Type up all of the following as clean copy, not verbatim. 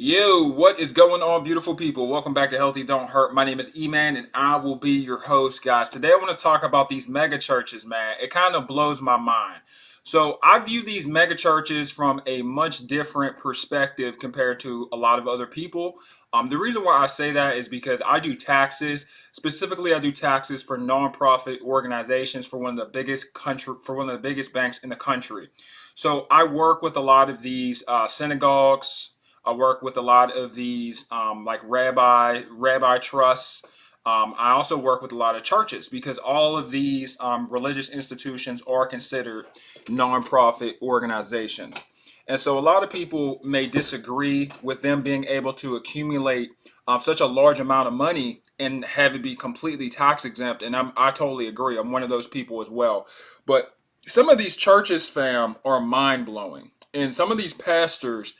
Yo, what is going on, beautiful people? Welcome back to Healthy Don't Hurt. My name is E-Man, and I will be your host, guys. Today, I want to talk about these mega churches, man. It kind of blows my mind. So, I view these mega churches from a much different perspective compared to a lot of other people. The reason why I say that is because I do taxes. Specifically, I do taxes for nonprofit organizations for one of the biggest banks in the country. So, I work with a lot of these synagogues. I work with a lot of these like rabbi trusts. I also work with a lot of churches because all of these religious institutions are considered nonprofit organizations. And so a lot of people may disagree with them being able to accumulate such a large amount of money and have it be completely tax exempt. And I totally agree. I'm one of those people as well. But some of these churches, fam, are mind blowing. And some of these pastors,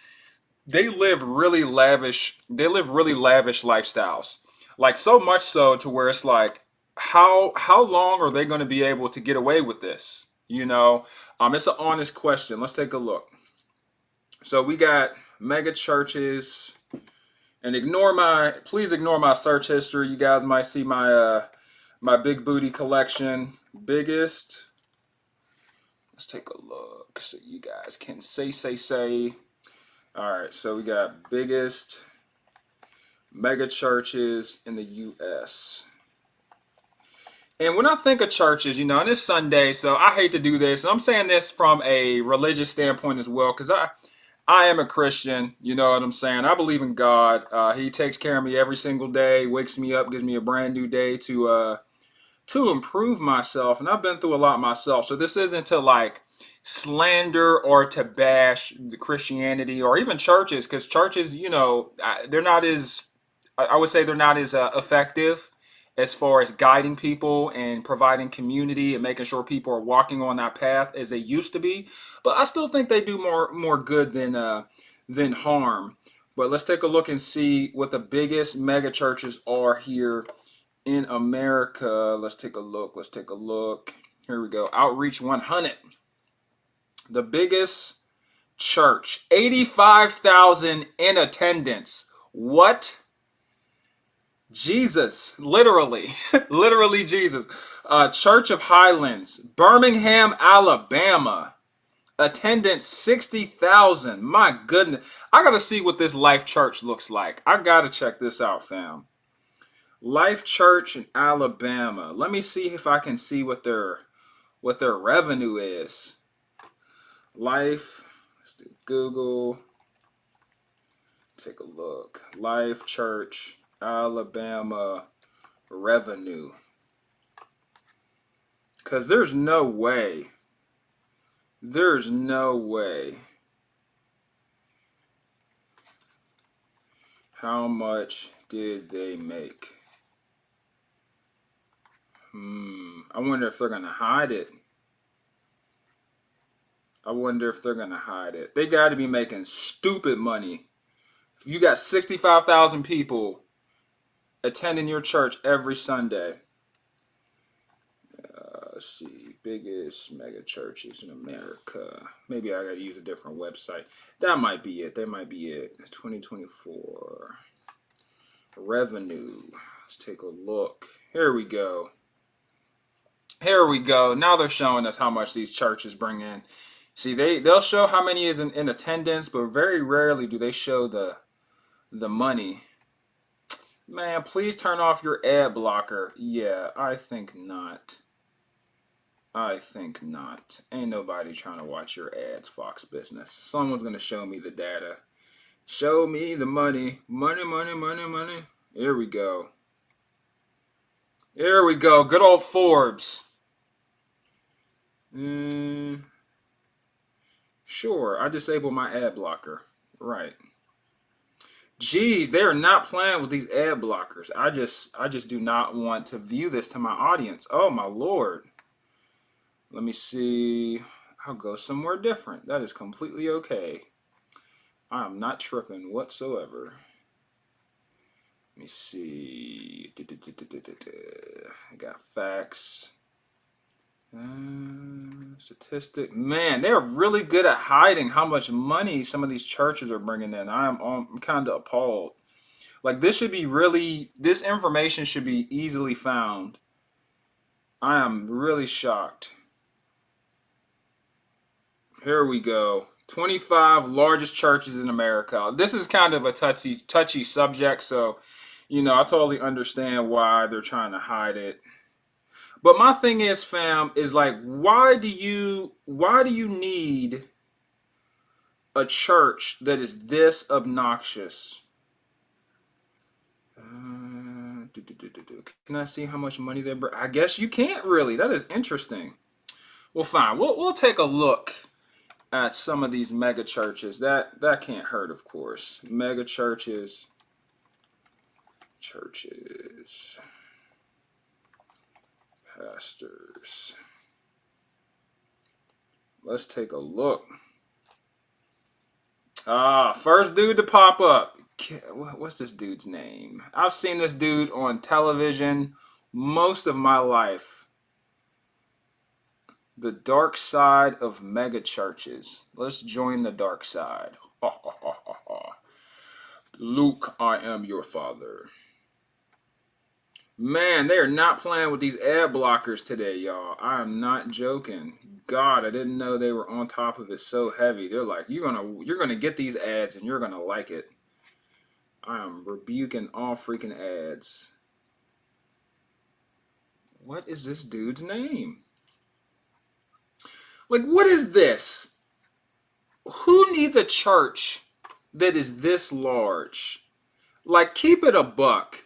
they live really lavish lifestyles, like so much so to where it's like, how long are they going to be able to get away with this? It's an honest question. Let's take a look. So we got mega churches, and please ignore my search history. You guys might see my big booty collection. Biggest. Let's take a look so you guys can say. All right, so we got biggest mega churches in the U.S. And when I think of churches, and it's Sunday, so I hate to do this. And I'm saying this from a religious standpoint as well, because I am a Christian. You know what I'm saying? I believe in God. He takes care of me every single day, wakes me up, gives me a brand new day to improve myself. And I've been through a lot myself. So this isn't to like slander or to bash the Christianity or even churches, because churches, they're not as, I would say they're not as effective as far as guiding people and providing community and making sure people are walking on that path as they used to be. But I still think they do more good than harm. But let's take a look and see what the biggest mega churches are here in America. Let's take a look. Here we go. Outreach 100. The biggest church. 85,000 in attendance. What? Jesus. Literally. Literally Jesus. Church of Highlands. Birmingham, Alabama. Attendance 60,000. My goodness. I got to see what this Life Church looks like. I got to check this out, fam. Life Church in Alabama. Let me see if I can see what their revenue is. Life. Let's do Google. Take a look. Life Church Alabama revenue. Because there's no way. How much did they make? I wonder if they're going to hide it. They got to be making stupid money. If you got 65,000 people attending your church every Sunday. Let's see. Biggest mega churches in America. Maybe I got to use a different website. That might be it. 2024. Revenue. Let's take a look. Here we go. Now they're showing us how much these churches bring in. See, they'll show how many is in attendance, but very rarely do they show the money. Man, please turn off your ad blocker. Yeah, I think not. Ain't nobody trying to watch your ads, Fox Business. Someone's going to show me the data. Show me the money. Money. Here we go. Good old Forbes. Sure, I disabled my ad blocker. Right. Jeez, they are not playing with these ad blockers. I just do not want to view this to my audience. Oh my Lord. Let me see. I'll go somewhere different. That is completely okay. I am not tripping whatsoever. Let me see. I got facts. Statistic. Man, they're really good at hiding how much money some of these churches are bringing in. I'm kind of appalled. Like this information should be easily found. I am really shocked. Here we go. 25 largest churches in America. This is kind of a touchy subject, so I totally understand why they're trying to hide it. But my thing is, fam, is like why do you need a church that is this obnoxious? Can I see how much money they bring? I guess you can't really. That is interesting. Well, fine. We'll take a look at some of these mega churches. That can't hurt, of course. Mega churches. Pastors. Let's take a look. First dude to pop up. What's this dude's name? I've seen this dude on television most of my life. The dark side of mega churches. Let's join the dark side. Luke, I am your father. Man, they are not playing with these ad blockers today, y'all. I am not joking. God, I didn't know they were on top of it so heavy. They're like, you're gonna get these ads and you're gonna like it. I am rebuking all freaking ads. What is this dude's name? Like, what is this? Who needs a church that is this large? Like, keep it a buck.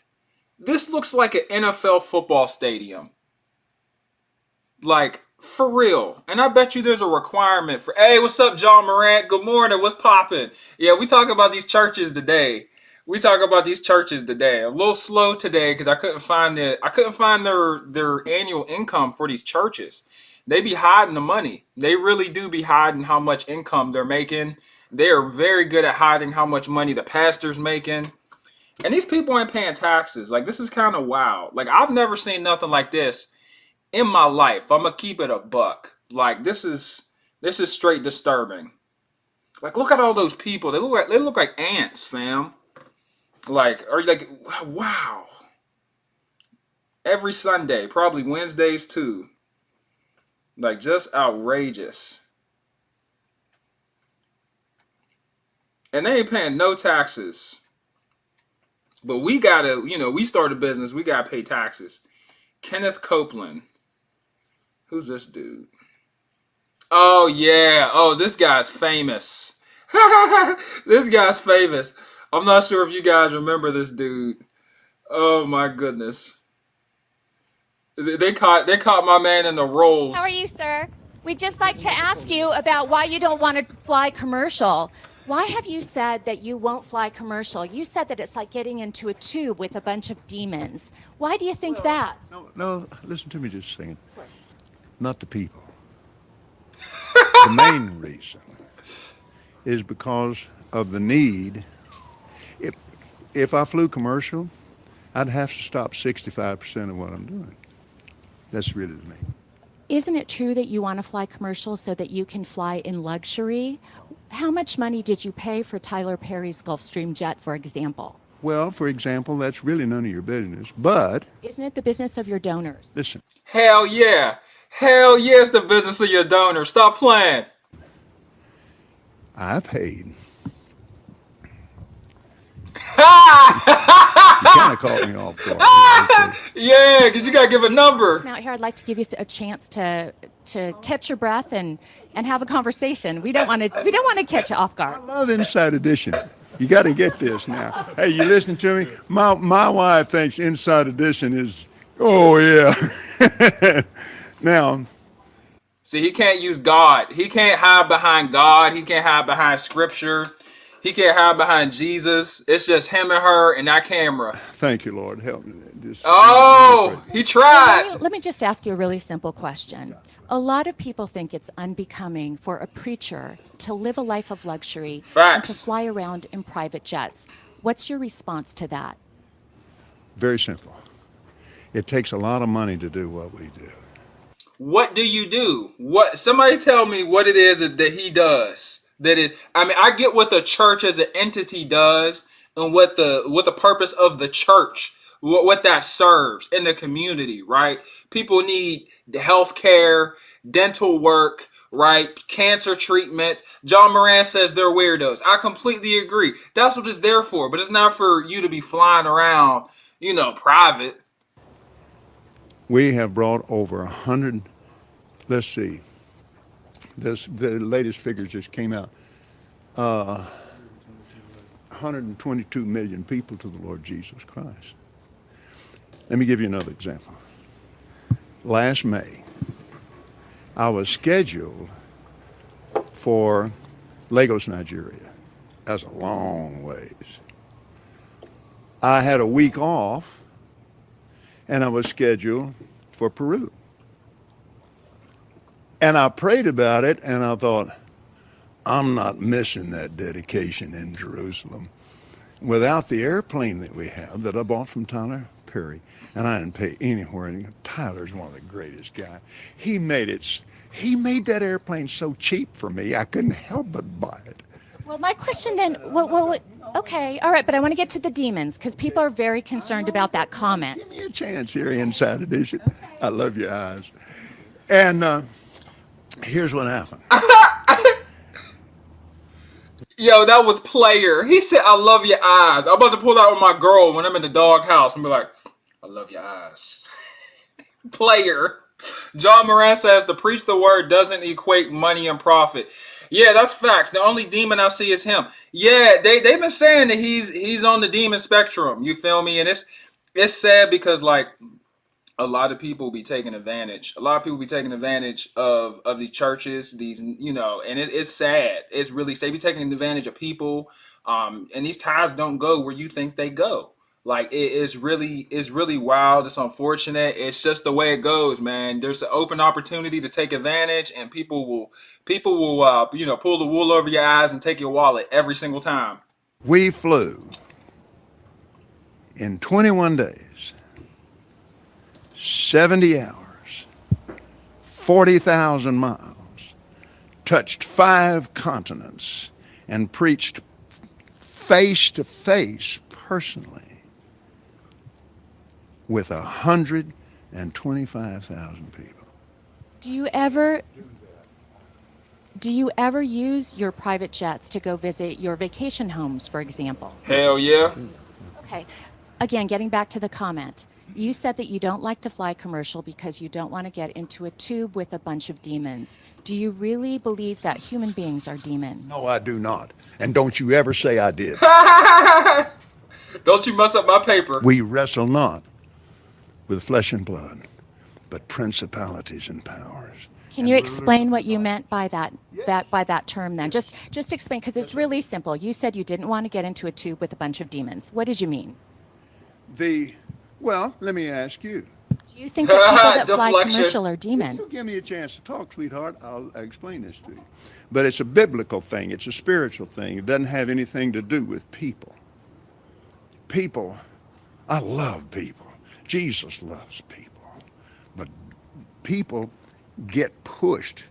This looks like an NFL football stadium. Like, for real. And I bet you there's a requirement for, hey, what's up, John Morant? Good morning. What's popping? Yeah, we talk about these churches today. A little slow today because I couldn't find their annual income for these churches. They be hiding the money. They really do be hiding how much income they're making. They are very good at hiding how much money the pastor's making. And these people ain't paying taxes. Like, this is kind of wild. Like, I've never seen nothing like this in my life. I'm gonna keep it a buck. Like, this is straight disturbing. Like, look at all those people. They look like ants, fam. Like, are you like, wow. Every Sunday, probably Wednesdays too. Like, just outrageous. And they ain't paying no taxes. But we gotta, we start a business, we gotta pay taxes. Kenneth Copeland. Who's this dude? Oh, yeah. Oh, this guy's famous. This guy's famous. I'm not sure if you guys remember this dude. Oh, my goodness. They caught my man in the rolls. How are you, sir? We'd just like to ask you about why you don't want to fly commercial. Why have you said that you won't fly commercial? You said that it's like getting into a tube with a bunch of demons. Why do you think that? No, listen to me just a second. Not the people. The main reason is because of the need. If I flew commercial, I'd have to stop 65% of what I'm doing. That's really the main. Isn't it true that you want to fly commercial so that you can fly in luxury? How much money did you pay for Tyler Perry's Gulfstream jet, for example? Well, for example, that's really none of your business, but... Isn't it the business of your donors? Listen. Hell yeah. Hell yeah, it's the business of your donors. Stop playing. I paid. You kind of caught me off guard. Yeah, because you got to give a number. Now, here, I'd like to give you a chance to catch your breath and have a conversation. We don't want to catch you off guard. I love Inside Edition. You got to get this now. Hey, you listen to me? My wife thinks Inside Edition is, oh, yeah. Now. See, he can't use God. He can't hide behind God. He can't hide behind Scripture. He can't hide behind Jesus. It's just him and her and that camera. Thank you, Lord. Help me. He tried. Let me just ask you a really simple question. A lot of people think it's unbecoming for a preacher to live a life of luxury and to fly around in private jets. What's your response to that? Very simple. It takes a lot of money to do what we do. What do you do? What somebody tell me what it is that he does. That it I mean, I get what the church as an entity does and what the purpose of the church, what that serves in the community, right? People need health care, dental work, right? Cancer treatment. John Moran says they're weirdos. I completely agree. That's what it's there for, but it's not for you to be flying around, private. We have brought over 100, let's see, the latest figures just came out, 122 million people to the Lord Jesus Christ. Let me give you another example. Last May, I was scheduled for Lagos, Nigeria. That's a long ways. I had a week off, and I was scheduled for Peru. And I prayed about it, and I thought, I'm not missing that dedication in Jerusalem. Without the airplane that we have that I bought from Tyler Perry, and I didn't pay anywhere. And Tyler's one of the greatest guys. He made that airplane so cheap for me, I couldn't help but buy it. Well, my question then, okay, all right, but I want to get to the demons because people are very concerned about that comment. Give me a chance here, Inside Edition. I love your eyes. And here's what happened. Yo, that was player. He said, I love your eyes. I'm about to pull out with my girl when I'm in the doghouse and be like, I love your eyes. Player. John Moran says to preach the word doesn't equate money and profit. Yeah, that's facts. The only demon I see is him. Yeah, they've been saying that he's on the demon spectrum. You feel me? And it's sad because like a lot of people be taking advantage. A lot of people be taking advantage of these churches, these, and it's sad. It's really sad. Be taking advantage of people. And these ties don't go where you think they go. Like it's really wild. It's unfortunate. It's just the way it goes, man. There's an open opportunity to take advantage, and people will pull the wool over your eyes and take your wallet every single time. We flew in 21 days, 70 hours, 40,000 miles, touched 5 continents, and preached face to face personally with 125,000 people. Do you ever use your private jets to go visit your vacation homes, for example? Hell yeah. Okay. Again, getting back to the comment. You said that you don't like to fly commercial because you don't want to get into a tube with a bunch of demons. Do you really believe that human beings are demons? No, I do not. And don't you ever say I did. Don't you mess up my paper. We wrestle not with flesh and blood, but principalities and powers. Can you explain what you meant by that term then? Just explain, because it's really simple. You said you didn't want to get into a tube with a bunch of demons. What did you mean? Well, let me ask you. Do you think that people that fly commercial are If demons? you give me a chance to talk, sweetheart, I'll explain this to you. But it's a biblical thing. It's a spiritual thing. It doesn't have anything to do with people. People, I love people. Jesus loves people. But people get pushed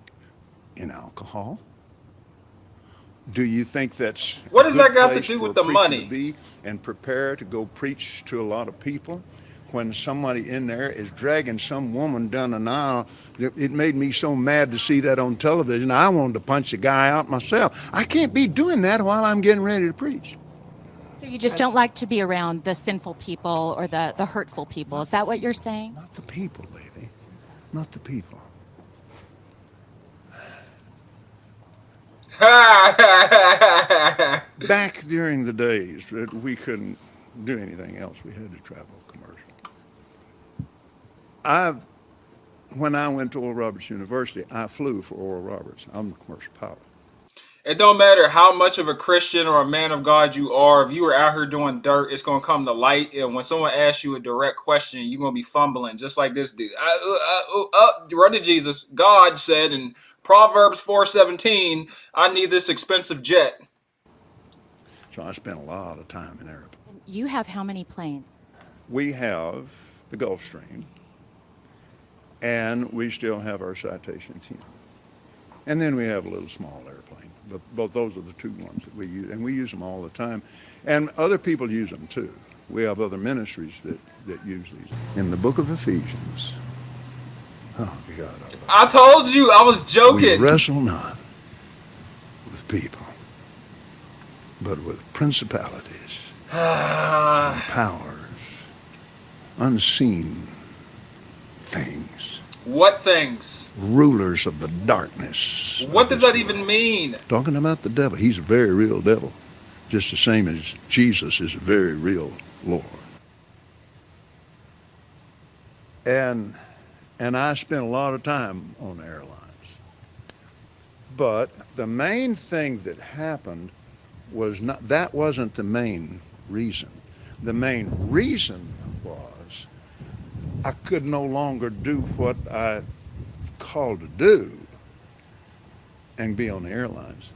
in alcohol. Do you think that's What does a good that got to place do for with a the preacher money? to be and prepare to go preach to a lot of people when somebody in there is dragging some woman down an aisle? It made me so mad to see that on television. I wanted to punch the guy out myself. I can't be doing that while I'm getting ready to preach. So you just don't like to be around the sinful people or the hurtful people. Is that what you're saying? Not the people, baby. Not the people. Back during the days that we couldn't do anything else, we had to travel commercial. When I went to Oral Roberts University, I flew for Oral Roberts. I'm a commercial pilot. It don't matter how much of a Christian or a man of God you are. If you were out here doing dirt, it's going to come to light. And when someone asks you a direct question, you're going to be fumbling just like this dude. Run to Jesus. God said in Proverbs 4:17, I need this expensive jet. So I spent a lot of time in Arabic. You have how many planes? We have the Gulfstream. and we still have our Citation 10. And then we have a little small airplane. But both those are the two ones that we use, and we use them all the time. And other people use them too. We have other ministries that use these. In the book of Ephesians, oh God, I told you, I was we joking. wrestle not with people, but with principalities, powers, unseen things, What things? rulers of the darkness. What of does this that even world. mean? Talking about the devil. He's a very real devil, just the same as Jesus is a very real Lord. And I spent a lot of time on airlines. But the main thing that happened was not, that wasn't the main reason. The main reason was I could no longer do what I called to do and be on the airlines.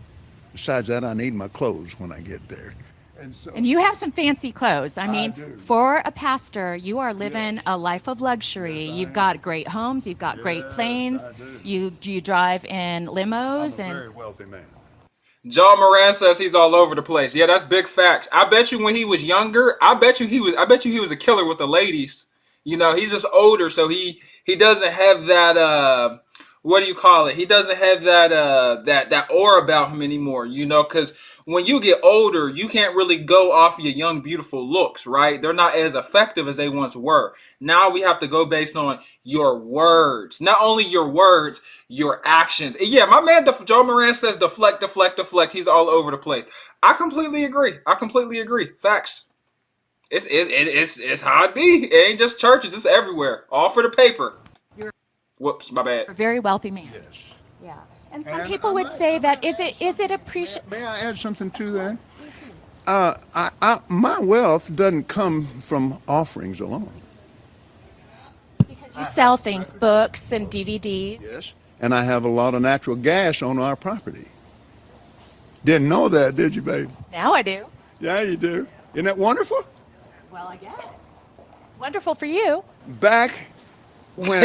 Besides that, I need my clothes when I get there. And so And you have some fancy clothes. I mean, do. for a pastor, you are living Yes. a life of luxury. Yes, I You've am. got great homes, you've got great Yes, planes. I do. You drive in limos I'm a and very wealthy man. John Moran says he's all over the place. Yeah, that's big facts. I bet you when he was younger, I bet you he was a killer with the ladies. You know, he's just older, so he doesn't have that what do you call it? He doesn't have that that aura about him anymore, you know, because when you get older, you can't really go off your young, beautiful looks, right? They're not as effective as they once were. Now we have to go based on your words. Not only your words, your actions. And yeah, my man Joe Moran says deflect, deflect, deflect. He's all over the place. I completely agree. Facts. It's how it be. It ain't just churches. It's everywhere. All for the paper. Whoops, my bad. a very wealthy man. Yes. Yeah. And some And people I would might- say I that might is it appreciate? May I add something to that? My wealth doesn't come from offerings alone. Because you sell things, books and DVDs. Yes. And I have a lot of natural gas on our property. Didn't know that, did you, babe? Now I do. Yeah, you do. Isn't that wonderful? Well, I guess. It's wonderful for you. Back when,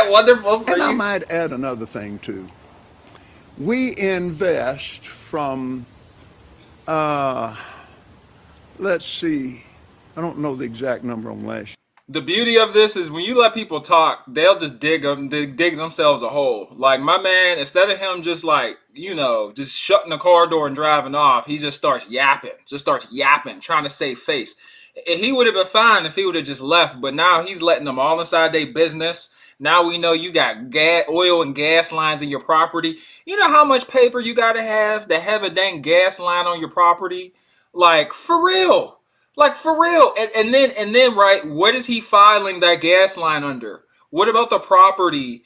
Wonderful for and I you. might add another thing too. We invest from, let's see, I don't know the exact number on last year. The beauty of this is when you let people talk, they'll just dig themselves a hole. Like my man, instead of him just like, you know, just shutting the car door and driving off, he just starts yapping, trying to save face. He would have been fine if he would have just left, but now he's letting them all inside their business. Now we know you got oil and gas lines in your property. You know how much paper you got to have a dang gas line on your property? Like, for real. Like, for real. And then, right, what is he filing that gas line under? What about the property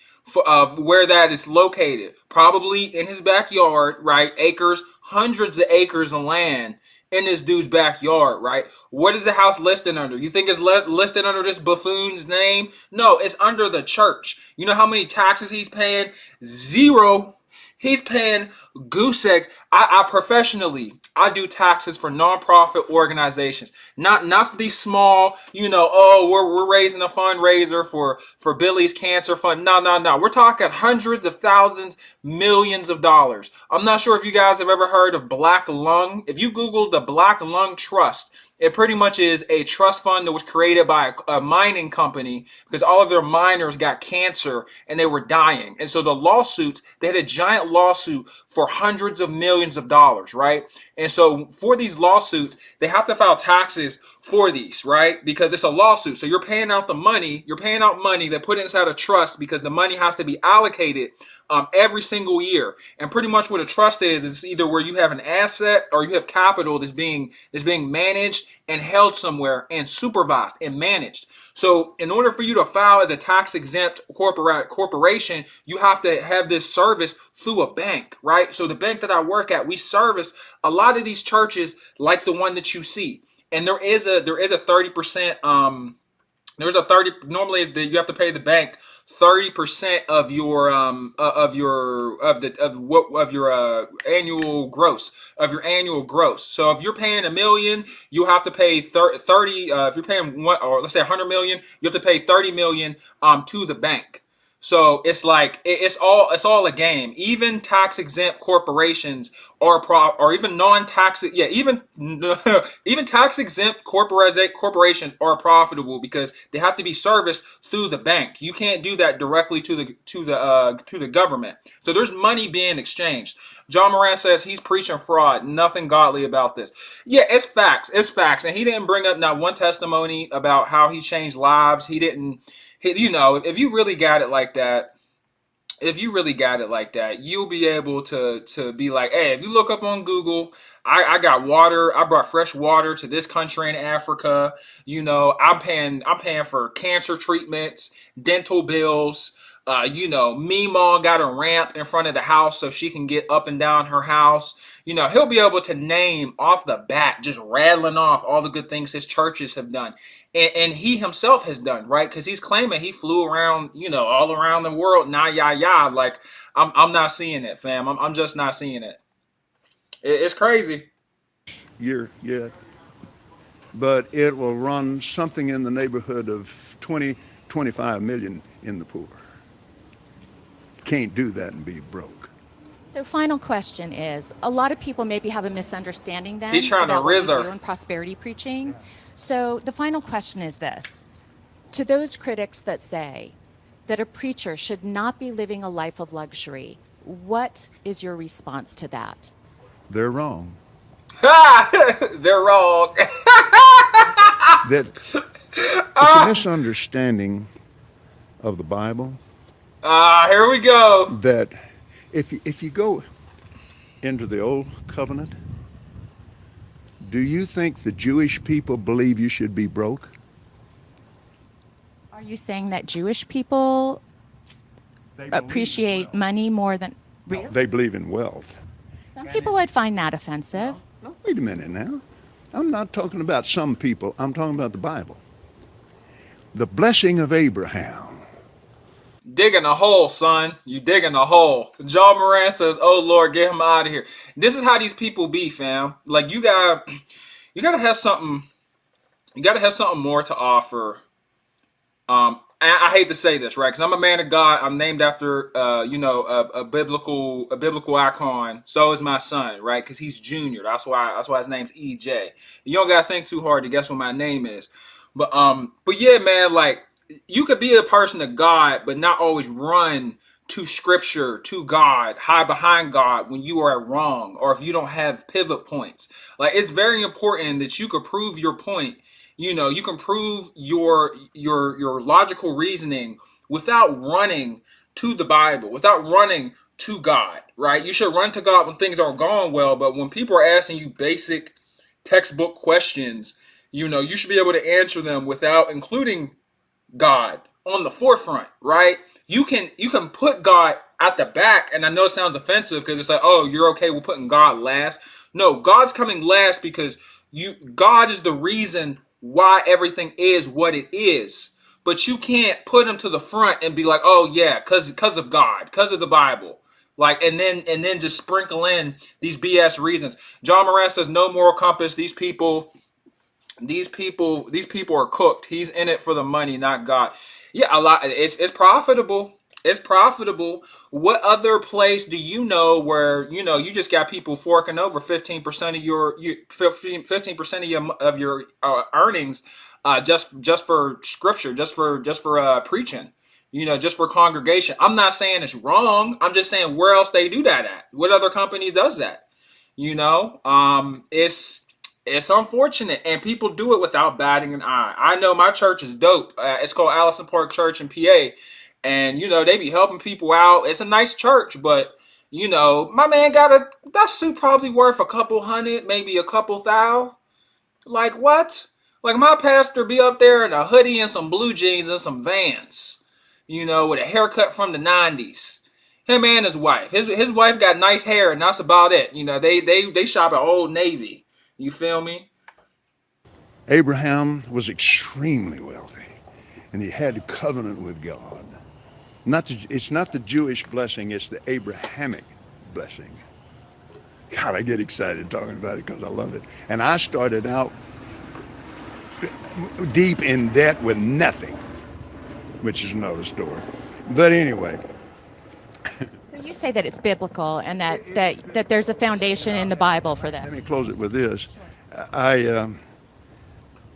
of where that is located? Probably in his backyard, right? Acres, hundreds of acres of land in this dude's backyard, right? What is the house listed under? You think it's listed under this buffoon's name? No, it's under the church. You know how many taxes he's paying? Zero. He's paying goose eggs. I professionally, I do taxes for nonprofit organizations, not these small, you know. Oh, we're raising a fundraiser for Billy's cancer fund. No. We're talking hundreds of thousands, millions of dollars. I'm not sure if you guys have ever heard of Black Lung. If you Google the Black Lung Trust, it pretty much is a trust fund that was created by a mining company because all of their miners got cancer and they were dying. And so the lawsuits, they had a giant lawsuit for hundreds of millions of dollars, right? And so for these lawsuits, they have to file taxes for these, right? Because it's a lawsuit. So you're paying out money they put inside a trust because the money has to be allocated every single year. And pretty much what a trust is, it's either where you have an asset or you have capital that's being managed and held somewhere and supervised and managed. So in order for you to file as a tax exempt corporation, you have to have this service through a bank, right? So the bank that I work at, we service a lot of these churches like the one that you see. And there is a 30% there's a 30 normally you have to pay the bank 30% of your annual gross. So if you're paying $1 million, you have to pay 30 if you're paying one, or let's say 100 million, you have to pay 30 million to the bank. So it's like it's all a game. Even tax exempt corporations or even non-tax, yeah, even even tax exempt corporations are profitable because they have to be serviced through the bank. You can't do that directly to the government. So there's money being exchanged. John Moran says he's preaching fraud. Nothing godly about this. Yeah, it's facts. It's facts. And he didn't bring up not one testimony about how he changed lives. He didn't. If you really got it like that, you'll be able to be like, hey, if you look up on Google, I got water. I brought fresh water to this country in Africa. I'm paying for cancer treatments, dental bills. Meemaw got a ramp in front of the house so she can get up and down her house. He'll be able to name off the bat, just rattling off all the good things his churches have done. And he himself has done, right? Because he's claiming he flew around, all around the world. Nah, yeah. Like, I'm not seeing it, fam. I'm just not seeing it. It's crazy. Year yet, but it will run something in the neighborhood of 20, 25 million in the poor. Can't do that and be broke. So final question is, a lot of people maybe have a misunderstanding then He's trying to about what riz you her. do in prosperity preaching. So the final question is this. To those critics that say that a preacher should not be living a life of luxury, what is your response to that? They're wrong. They're wrong. That it's a misunderstanding of the Bible. Here we go. That if you go into the old covenant, do you think the Jewish people believe you should be broke? Are you saying that Jewish people appreciate money more than... Really? They believe in wealth. Some people would find that offensive. No, wait a minute now. I'm not talking about some people. I'm talking about the Bible. The blessing of Abraham. Digging a hole, son. You digging a hole. John Moran says, "Oh Lord, get him out of here." This is how these people be, fam. Like you gotta have something. You gotta have something more to offer. I hate to say this, right? Because I'm a man of God. I'm named after, a biblical icon. So is my son, right? Because he's Junior. That's why his name's EJ. You don't gotta think too hard to guess what my name is. But yeah, man, like. You could be a person of God, but not always run to scripture, to God, hide behind God when you are wrong, or if you don't have pivot points. Like it's very important that you could prove your point. You can prove your logical reasoning without running to the Bible, without running to God, right? You should run to God when things aren't going well, but when people are asking you basic textbook questions, you should be able to answer them without including God on the forefront, right? You can put God at the back, and I know it sounds offensive because it's like, oh, you're okay with putting God last. No, God's coming last because God is the reason why everything is what it is. But you can't put him to the front and be like, oh yeah, because of God, because of the Bible. Like and then just sprinkle in these BS reasons. John Moran says no moral compass. These people are cooked. He's in it for the money, not God. Yeah, a lot. It's profitable. It's profitable. What other place do you know where you just got people forking over 15% of your 15% of your earnings just for scripture, just for preaching, just for congregation. I'm not saying it's wrong. I'm just saying where else they do that at. What other company does that? It's unfortunate, and people do it without batting an eye. I know my church is dope. It's called Allison Park Church in PA, and they be helping people out. It's a nice church, but my man got that suit probably worth a couple hundred, maybe a couple thou. Like what? Like my pastor be up there in a hoodie and some blue jeans and some Vans, with a haircut from the '90s. Him and his wife. His wife got nice hair, and that's about it. They shop at Old Navy. You feel me? Abraham was extremely wealthy, and he had a covenant with God. It's not the Jewish blessing, it's the Abrahamic blessing. God, I get excited talking about it because I love it. And I started out deep in debt with nothing, which is another story. But anyway, So you say that it's biblical and that there's a foundation in the Bible for let me this. close it with this. I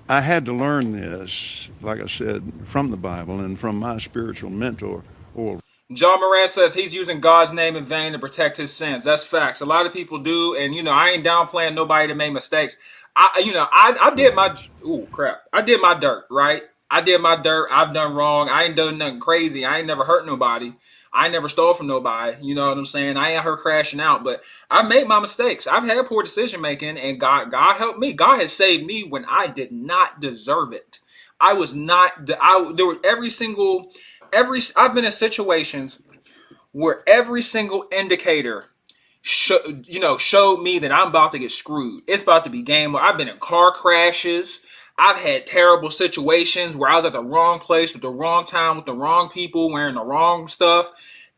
I had to learn this, like I said, from the Bible and from my spiritual mentor, Oral. John Moran says he's using God's name in vain to protect his sins. That's facts. A lot of people do, and I ain't downplaying nobody that made mistakes. I did my ooh crap. I did my dirt, right? I did my dirt. I've done wrong. I ain't done nothing crazy. I ain't never hurt nobody. I ain't never stole from nobody. You know what I'm saying? I ain't her crashing out, but I made my mistakes. I've had poor decision making, and God helped me. God has saved me when I did not deserve it. I was not. There were I've been in situations where every single indicator showed me that I'm about to get screwed. It's about to be game. I've been in car crashes. I've had terrible situations where I was at the wrong place with the wrong time with the wrong people wearing the wrong stuff,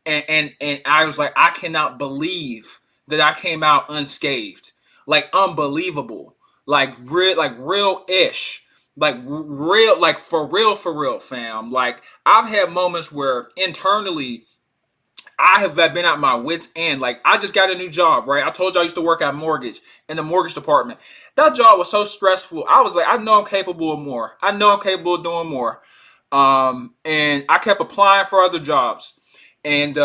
and I was like, I cannot believe that I came out unscathed. Like unbelievable. Like real ish. Like real, like for real, fam. Like I've had moments where internally I have been at my wits' end. Like I just got a new job, right? I told you I used to work at mortgage in the mortgage department. That job was so stressful. I was like, I know I'm capable of more. I know I'm capable of doing more. And I kept applying for other jobs. And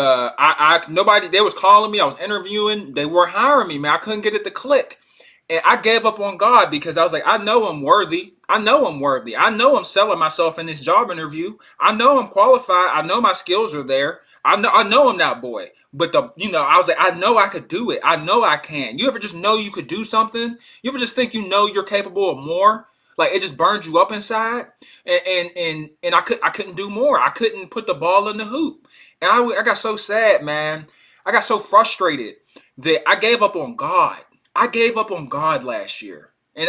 nobody, they was calling me. I was interviewing. They weren't hiring me, man. I couldn't get it to click. And I gave up on God because I was like, I know I'm worthy. I know I'm worthy. I know I'm selling myself in this job interview. I know I'm qualified. I know my skills are there. I know I'm that boy. But I was like, I know I could do it. I know I can. You ever just know you could do something? You ever just think you're capable of more? Like it just burned you up inside, and I couldn't do more. I couldn't put the ball in the hoop, and I got so sad, man. I got so frustrated that I gave up on God. I gave up on God last year, and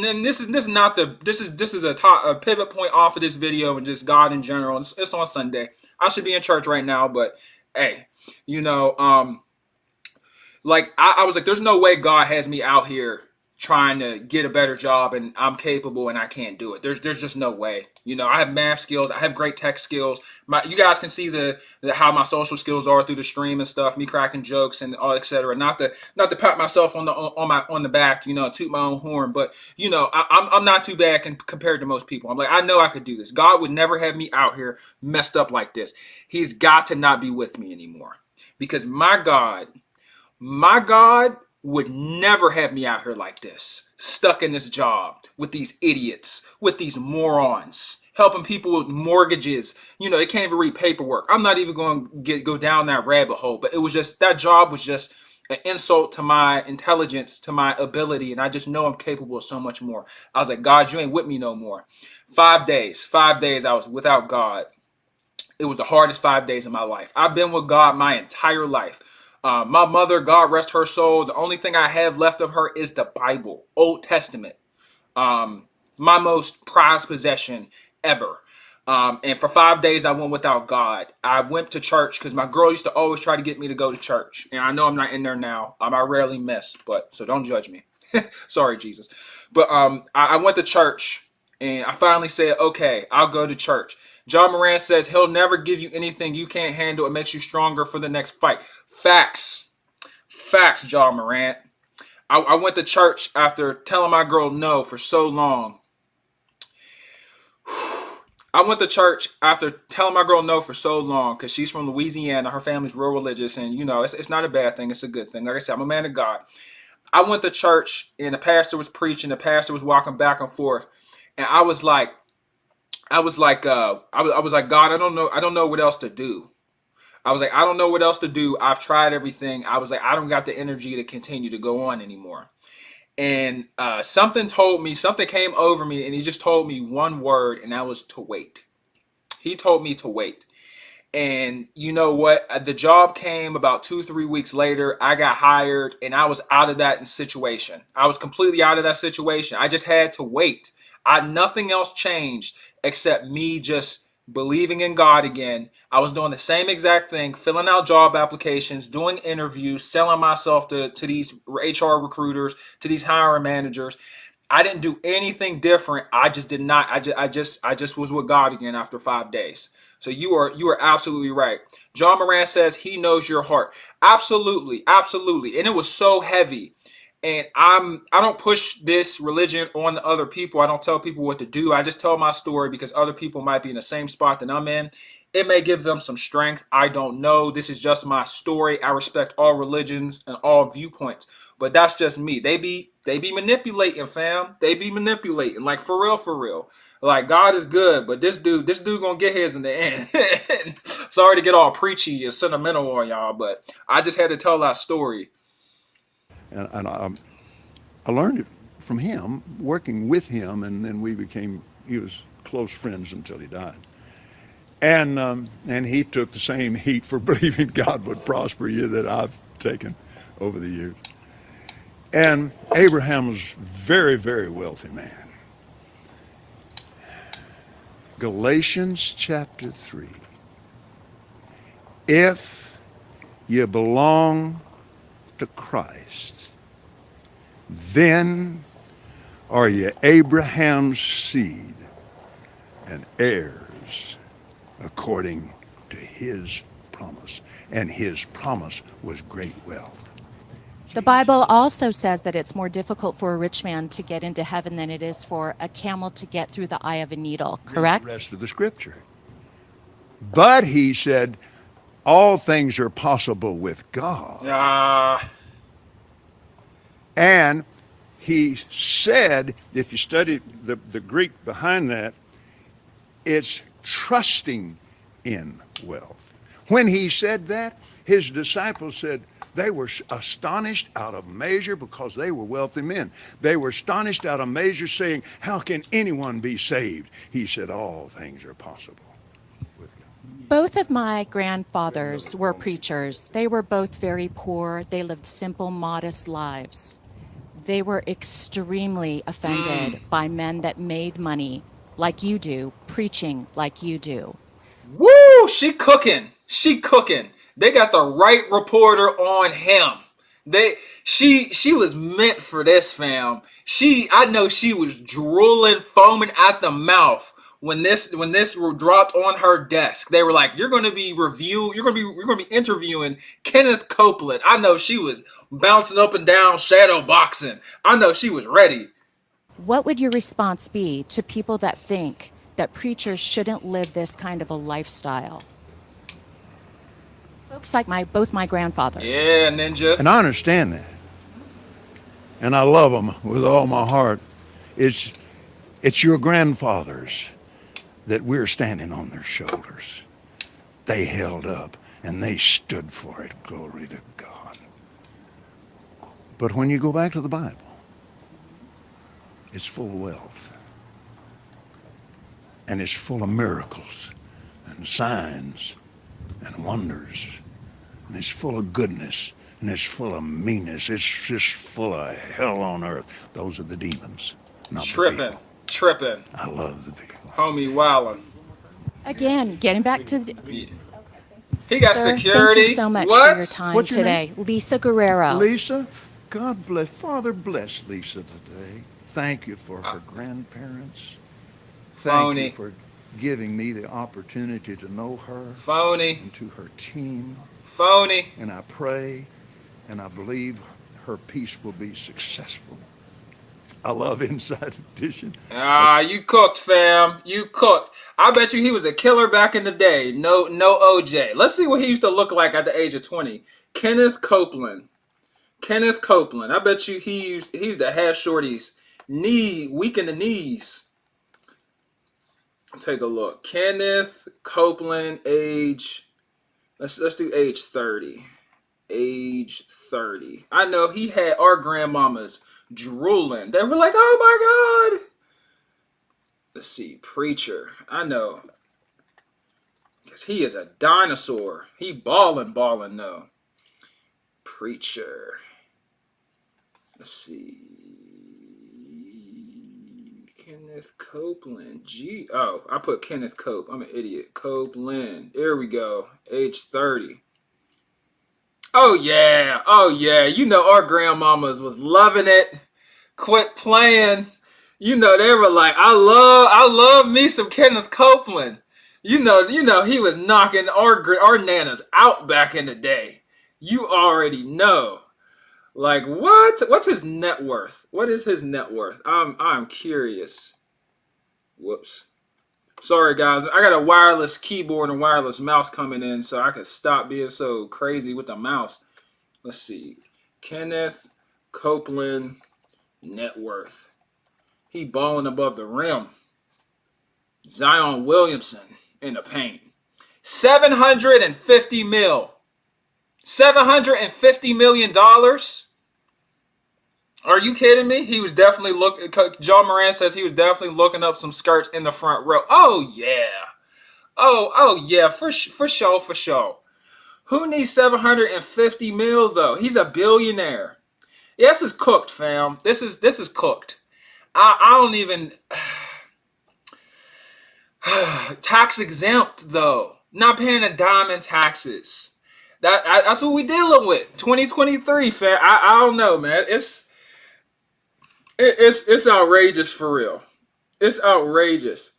then this is not this is a pivot point off of this video and just God in general. It's on Sunday. I should be in church right now, but hey, like I was like, there's no way God has me out here trying to get a better job and I'm capable and I can't do it. There's just no way. I have math skills. I have great tech skills. You guys can see the how my social skills are through the stream and stuff, me cracking jokes and all, etc. Not to pat myself on the back, toot my own horn, but I'm not too bad compared to most people. I'm like, I know I could do this. God would never have me out here messed up like this. He's got to not be with me anymore because my God would never have me out here like this, stuck in this job with these idiots, with these morons, helping people with mortgages. They can't even read paperwork. I'm not even going to go down that rabbit hole, but it was just, that job was just an insult to my intelligence, to my ability, and I just know I'm capable of so much more. I was like, God, you ain't with me no more. 5 days I was without God. It was the hardest 5 days of my life. I've been with God my entire life. My mother, God rest her soul, the only thing I have left of her is the Bible, Old Testament. My most prized possession ever. And for 5 days, I went without God. I went to church because my girl used to always try to get me to go to church. And I know I'm not in there now. I rarely miss, but so don't judge me. Sorry, Jesus. But I went to church and I finally said, okay, I'll go to church. John Moran says he'll never give you anything you can't handle. It makes you stronger for the next fight. Facts, John Morant. I went to church after telling my girl no for so long. I went to church after telling my girl no for so long because she's from Louisiana. Her family's real religious, and it's not a bad thing. It's a good thing. Like I said, I'm a man of God. I went to church and the pastor was preaching. The pastor was walking back and forth, and I was like, God, I don't know what else to do. I was like, I don't know what else to do. I've tried everything. I was like, I don't got the energy to continue to go on anymore. And something came over me, and he just told me one word, and that was to wait. He told me to wait. And you know what? The job came about 2-3 weeks later. I got hired, and I was out of that situation. I was completely out of that situation. I just had to wait. Nothing else changed except me just believing in God again. I was doing the same exact thing, filling out job applications, doing interviews, selling myself to these HR recruiters, to these hiring managers. I didn't do anything different. I just did not. I just was with God again after 5 days. So you are absolutely right. John Moran says he knows your heart. Absolutely, absolutely. And it was so heavy. And I don't push this religion on other people. I don't tell people what to do. I just tell my story because other people might be in the same spot that I'm in. It may give them some strength. I don't know. This is just my story. I respect all religions and all viewpoints. But that's just me. They be manipulating, fam. They be manipulating. Like for real, for real. Like God is good, but this dude gonna get his in the end. Sorry to get all preachy and sentimental on y'all, but I just had to tell that story. And I learned it from him, working with him, and then he was close friends until he died. And he took the same heat for believing God would prosper you that I've taken over the years. And Abraham was very, very wealthy man. Galatians chapter 3. If you belong to Christ, then are you Abraham's seed and heirs according to his promise. And his promise was great wealth. The Bible also says that it's more difficult for a rich man to get into heaven than it is for a camel to get through the eye of a needle, correct? The rest of the scripture. But he said, all things are possible with God. And he said, if you study the Greek behind that, it's trusting in wealth. When he said that, his disciples said they were astonished out of measure because they were wealthy men. They were astonished out of measure, saying, how can anyone be saved? He said, all things are possible with God. Both of my grandfathers were preachers. They were both very poor. They lived simple, modest lives. They were extremely offended by men that made money like you do, preaching like you do. Woo! She cooking. She cooking. They got the right reporter on him. She was meant for this, fam. I know she was drooling, foaming at the mouth when this were dropped on her desk. They were like, "You're going to be interviewing Kenneth Copeland." I know she was bouncing up and down, shadow boxing. I know she was ready. What would your response be to people that think that preachers shouldn't live this kind of a lifestyle? Folks like both my grandfathers. Yeah, Ninja. And I understand that. And I love them with all my heart. It's your grandfathers that we're standing on their shoulders. They held up and they stood for it. Glory to God. But when you go back to the Bible, it's full of wealth. And it's full of miracles and signs and wonders. And it's full of goodness. And it's full of meanness. It's just full of hell on earth. Those are the demons, not the people. Tripping. I love the people. Homie Wildin'. Again, getting back to the... He got Sir, security. thank you so much What? for your time What's your today. Lisa Guerrero. Lisa, God bless. Father bless Lisa today. Thank you for her grandparents. Thank Phony. you for giving me the opportunity to know her Phony. and to her team. Phony. And I pray and I believe her peace will be successful. I love Inside Edition. You cooked, fam. You cooked. I bet you he was a killer back in the day. No OJ. Let's see what he used to look like at the age of 20. Kenneth Copeland. I bet you he's the half shorties. Weak in the knees. Take a look. Kenneth Copeland, age. Let's do age 30. Age 30. I know he had our grandmamas drooling. They were like, "Oh my God." Let's see, preacher. I know, because he is a dinosaur. He balling though. Preacher. Let's see. Kenneth Copeland. I put Kenneth Cope. I'm an idiot. Copeland. There we go. Age 30. Oh yeah. You know our grandmamas was loving it. Quit playing. They were like, I love me some Kenneth Copeland. He was knocking our nanas out back in the day. You already know. Like what? What's his net worth? What is his net worth? I'm curious. Whoops. Sorry guys, I got a wireless keyboard and wireless mouse coming in, so I could stop being so crazy with the mouse. Let's see. Kenneth Copeland net worth. He balling above the rim. Zion Williamson in the paint. 750 mil. $750 million. Are you kidding me? He was definitely looking. John Moran says he was definitely looking up some skirts in the front row. Oh yeah. Oh yeah. For sure. Who needs 750 mil though? He's a billionaire. Yeah, this is cooked, fam. This is cooked. I don't even tax exempt though. Not paying a dime in taxes. That's what we dealing with. 2023, fam. I don't know, man. It's outrageous for real. It's outrageous.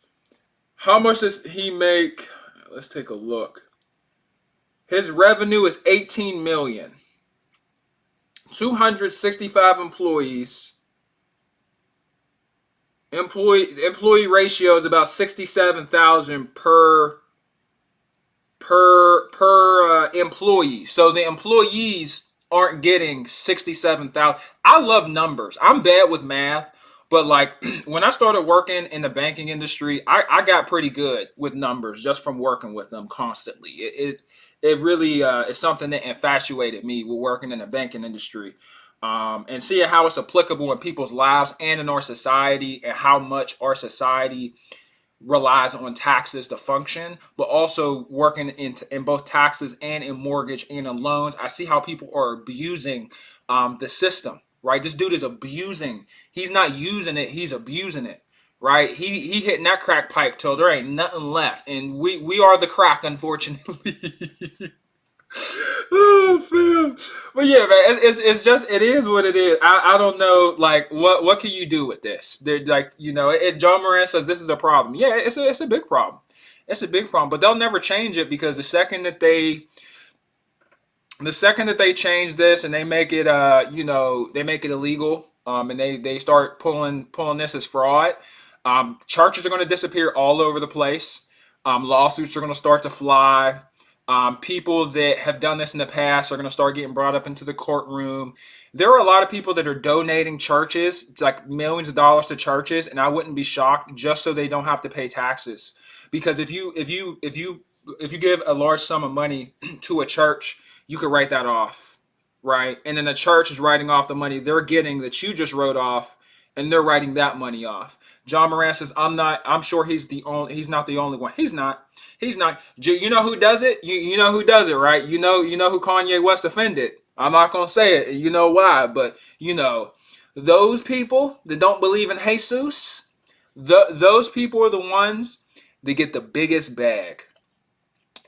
How much does he make? Let's take a look. His revenue is 18 million. 265 employees. Employee ratio is about 67,000 per employee. So the employees aren't getting 67,000. I love numbers. I'm bad with math, but like when I started working in the banking industry, I got pretty good with numbers just from working with them constantly. It really is something that infatuated me with working in the banking industry. And seeing how it's applicable in people's lives and in our society, and how much our society relies on taxes to function, but also working in both taxes and in mortgage and in loans. I see how people are abusing the system, right? This dude is abusing. He's not using it, he's abusing it, right? He hitting that crack pipe till there ain't nothing left. And we are the crack, unfortunately. Oh, fam. But yeah, man, it is what it is. I don't know, like, what can you do with this? They're like, John Moran says this is a problem. Yeah, it's a big problem. It's a big problem, but they'll never change it, because the second that they change this and they make it, they make it illegal, and they start pulling this as fraud, churches are going to disappear all over the place. Lawsuits are going to start to fly. People that have done this in the past are going to start getting brought up into the courtroom. There are a lot of people that are donating churches. It's like millions of dollars to churches, and I wouldn't be shocked, just so they don't have to pay taxes. Because if you give a large sum of money to a church, you could write that off, right? And then the church is writing off the money they're getting that you just wrote off, and they're writing that money off. John Moran says, I'm sure he's not the only one. He's not. You know who does it? You know who does it, right? You know who Kanye West offended. I'm not going to say it. You know why, but those people that don't believe in Jesus, those people are the ones that get the biggest bag.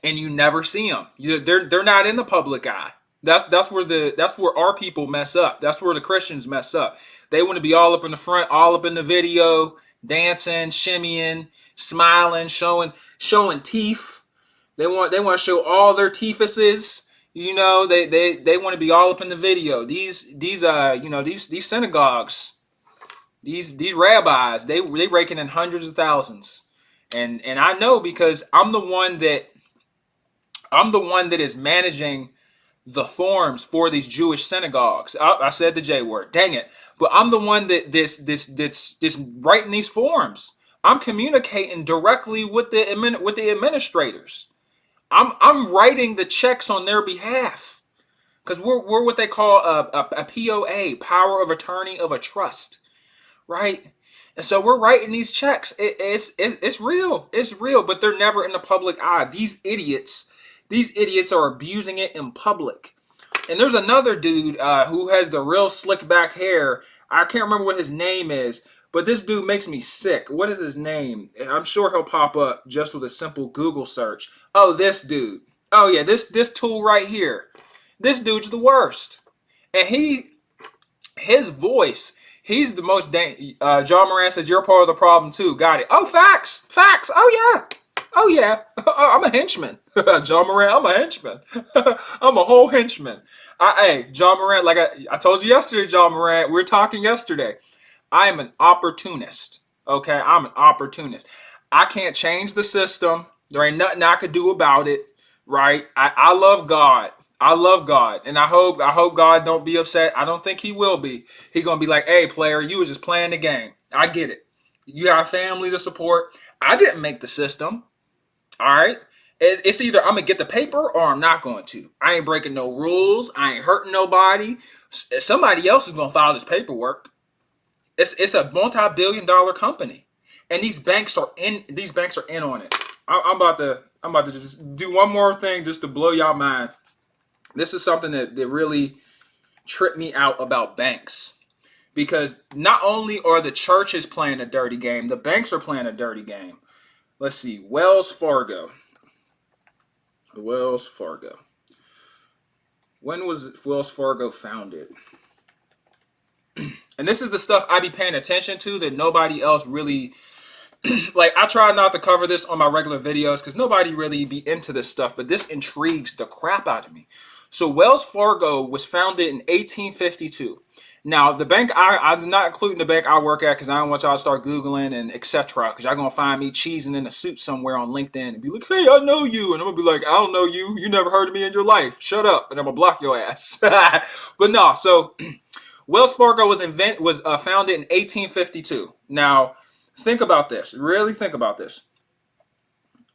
And you never see them. They're not in the public eye. That's where our people mess up. That's where the Christians mess up. They want to be all up in the front, all up in the video, dancing, shimmying, smiling, showing teeth. They want to show all their teethuses. They want to be all up in the video. These synagogues, these rabbis, they raking in hundreds of thousands. And I know, because I'm the one that is managing the forms for these Jewish synagogues. I said the J word, dang it. But I'm the one that's writing these forms. I'm communicating directly with the administrators. I'm writing the checks on their behalf, because we're what they call a POA, power of attorney of a trust, right? And so we're writing these checks. It's real. It's real, but they're never in the public eye. These idiots are abusing it in public. And there's another dude who has the real slick back hair. I can't remember what his name is, but this dude makes me sick. What is his name? I'm sure he'll pop up just with a simple Google search. Oh, this dude. Oh yeah, this tool right here. This dude's the worst. And his voice, He's the most John Moran says you're part of the problem too. Got it. Oh, facts. Facts. Oh yeah. Oh yeah. I'm a henchman. John Moran, I'm a henchman. I'm a whole henchman. Hey, John Moran, like I told you yesterday, John Moran, we were talking yesterday. I am an opportunist. Okay, I'm an opportunist. I can't change the system. There ain't nothing I could do about it. Right? I love God. I love God, and I hope God don't be upset. I don't think he will be. He gonna be like, "Hey, player, you was just playing the game. I get it. You got a family to support. I didn't make the system. All right. It's either I'm gonna get the paper or I'm not going to. I ain't breaking no rules. I ain't hurting nobody. Somebody else is gonna file this paperwork. It's a multi-billion-dollar company, and these banks are in. These banks are in on it. I'm about to just do one more thing just to blow y'all mind. This is something that really tripped me out about banks. Because not only are the churches playing a dirty game, the banks are playing a dirty game. Let's see. Wells Fargo. Wells Fargo. When was Wells Fargo founded? And this is the stuff I be paying attention to that nobody else really... like, I try not to cover this on my regular videos because nobody really be into this stuff, but this intrigues the crap out of me. So Wells Fargo was founded in 1852. Now, the bank, I'm not including the bank I work at because I don't want y'all to start Googling and etc. Because y'all going to find me cheesing in a suit somewhere on LinkedIn and be like, hey, I know you. And I'm going to be like, I don't know you. You never heard of me in your life. Shut up. And I'm going to block your ass. But no, so Wells Fargo was founded in 1852. Now, think about this. Really think about this.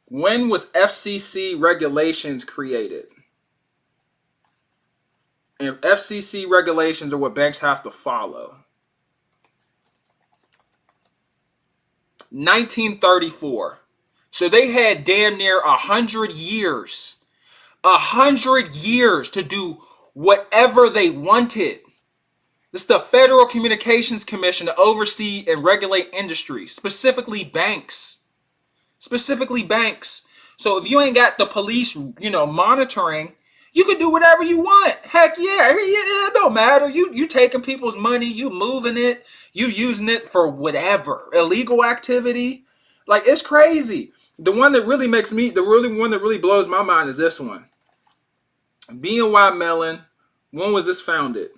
When was FCC regulations created? And FCC regulations are what banks have to follow. 1934. So they had damn near 100 years. 100 years to do whatever they wanted. This is the Federal Communications Commission to oversee and regulate industry, specifically banks. Specifically banks. So if you ain't got the police, monitoring, you can do whatever you want. Heck yeah, it don't matter. You taking people's money, you moving it, you using it for whatever illegal activity. Like, it's crazy. The one that really blows my mind is this one. BNY Mellon. When was this founded?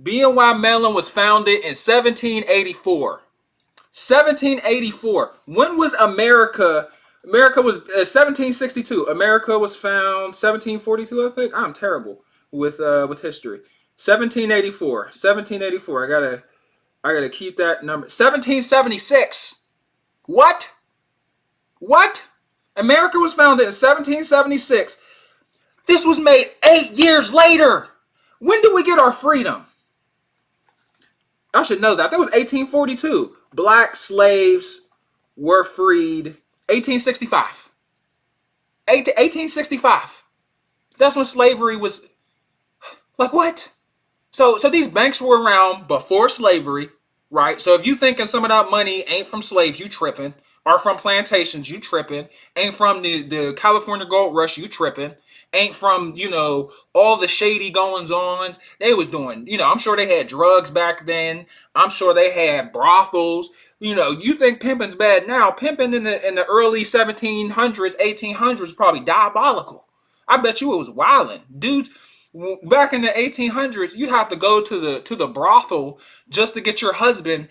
BNY Mellon was founded in 1784. 1784. When was America? America was 1762. America was found 1742, I think. I'm terrible with history. 1784. 1784. I gotta keep that number. 1776. What? What? America was founded in 1776. This was made 8 years later. When did we get our freedom? I should know that. That was 1842. Black slaves were freed 1865. 1865. That's when slavery was... Like, what? So these banks were around before slavery, right? So if you thinking some of that money ain't from slaves, you tripping. Or from plantations, you tripping. Ain't from the California Gold Rush, you tripping. Ain't from, all the shady goings-ons. They was doing, I'm sure they had drugs back then. I'm sure they had brothels. You think pimping's bad now. Pimping in the early 1700s, 1800s was probably diabolical. I bet you it was wilding. Dudes, back in the 1800s, you'd have to go to the brothel just to get your husband,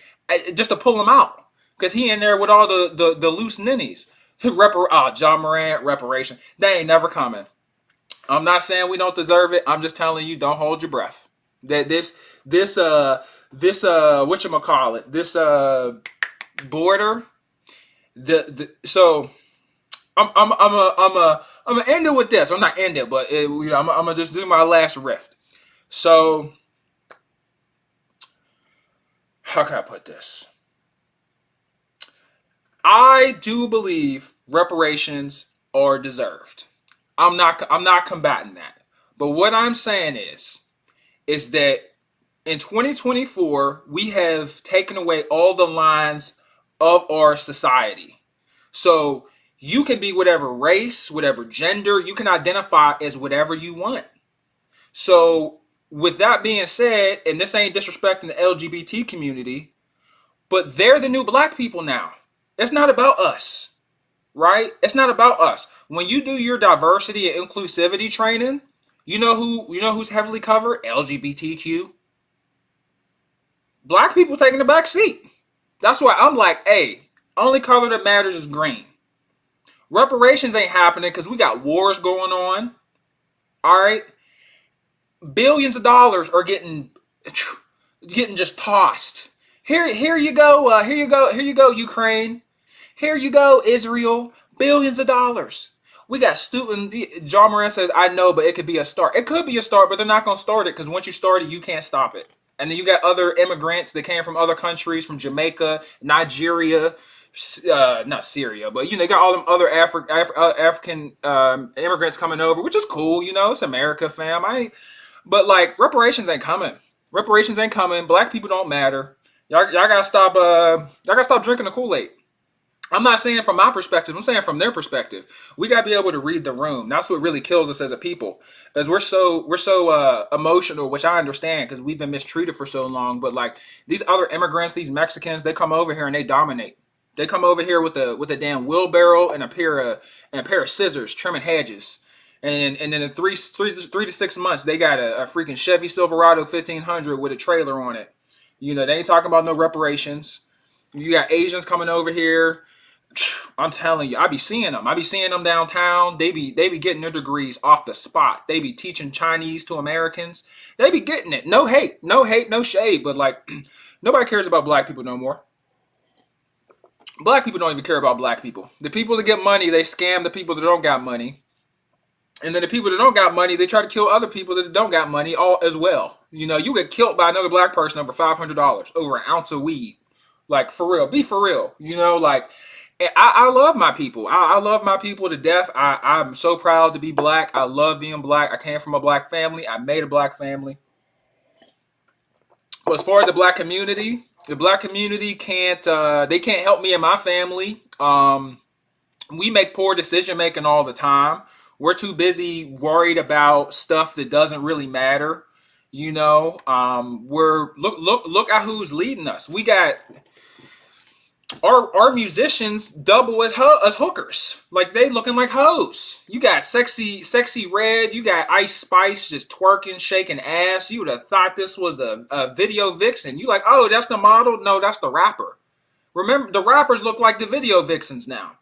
just to pull him out. Because he in there with all the loose ninnies. John Morant, reparation. They ain't never coming. I'm not saying we don't deserve it. I'm just telling you, don't hold your breath. That this whatchamacallit, this border, so I'm gonna end it with this. I'm not end it, but I'm gonna just do my last riff. So how can I put this? I do believe reparations are deserved. I'm not combating that. But what I'm saying is that in 2024, we have taken away all the lines of our society. So you can be whatever race, whatever gender, you can identify as whatever you want. So with that being said, and this ain't disrespecting the LGBT community, but they're the new black people now. It's not about us, right? It's not about us. When you do your diversity and inclusivity training, who's heavily covered? LGBTQ. Black people taking the back seat. That's why I'm like, hey, only color that matters is green. Reparations ain't happening because we got wars going on. All right, billions of dollars are getting just tossed. Here you go. Here you go, Ukraine. Here you go, Israel. Billions of dollars. We got student. John Moran says, I know, but it could be a start. It could be a start, but they're not going to start it because once you start it, you can't stop it. And then you got other immigrants that came from other countries, from Jamaica, Nigeria, not Syria, but they got all them other African immigrants coming over, which is cool. It's America, fam. But like reparations ain't coming. Reparations ain't coming. Black people don't matter. Y'all gotta stop. Y'all gotta stop drinking the Kool-Aid. I'm not saying from my perspective. I'm saying from their perspective. We gotta be able to read the room. That's what really kills us as a people, as we're so emotional, which I understand because we've been mistreated for so long. But like these other immigrants, these Mexicans, they come over here and they dominate. They come over here with a damn wheelbarrow and a pair of scissors trimming hedges. And then in 3 to 6 months, they got a freaking Chevy Silverado 1500 with a trailer on it. They ain't talking about no reparations. You got Asians coming over here. I'm telling you, I be seeing them. I be seeing them downtown. They be getting their degrees off the spot. They be teaching Chinese to Americans. They be getting it. No hate, no shade. But like, nobody cares about black people no more. Black people don't even care about black people. The people that get money, they scam the people that don't got money. And then the people that don't got money, they try to kill other people that don't got money all as well. You get killed by another black person over $500 over an ounce of weed. Like, for real. Be for real. Like, I love my people. I love my people to death. I'm so proud to be black. I love being black. I came from a black family. I made a black family. But as far as the black community can't they can't help me and my family. We make poor decision making all the time. We're too busy worried about stuff that doesn't really matter. We're look at who's leading us. We got our musicians double as hookers. Like, they looking like hoes. You got sexy red. You got Ice Spice just twerking, shaking ass. You would have thought this was a video vixen. You like, oh, that's the model? No, that's the rapper. Remember, the rappers look like the video vixens now.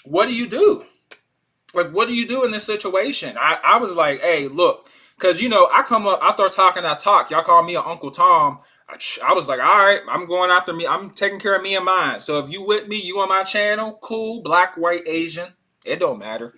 What do you do? Like, what do you do in this situation? I was like, hey, look, because, I come up, I start talking, I talk. Y'all call me an Uncle Tom. I was like, all right, I'm going after me. I'm taking care of me and mine. So if you with me, you on my channel, cool, black, white, Asian, it don't matter.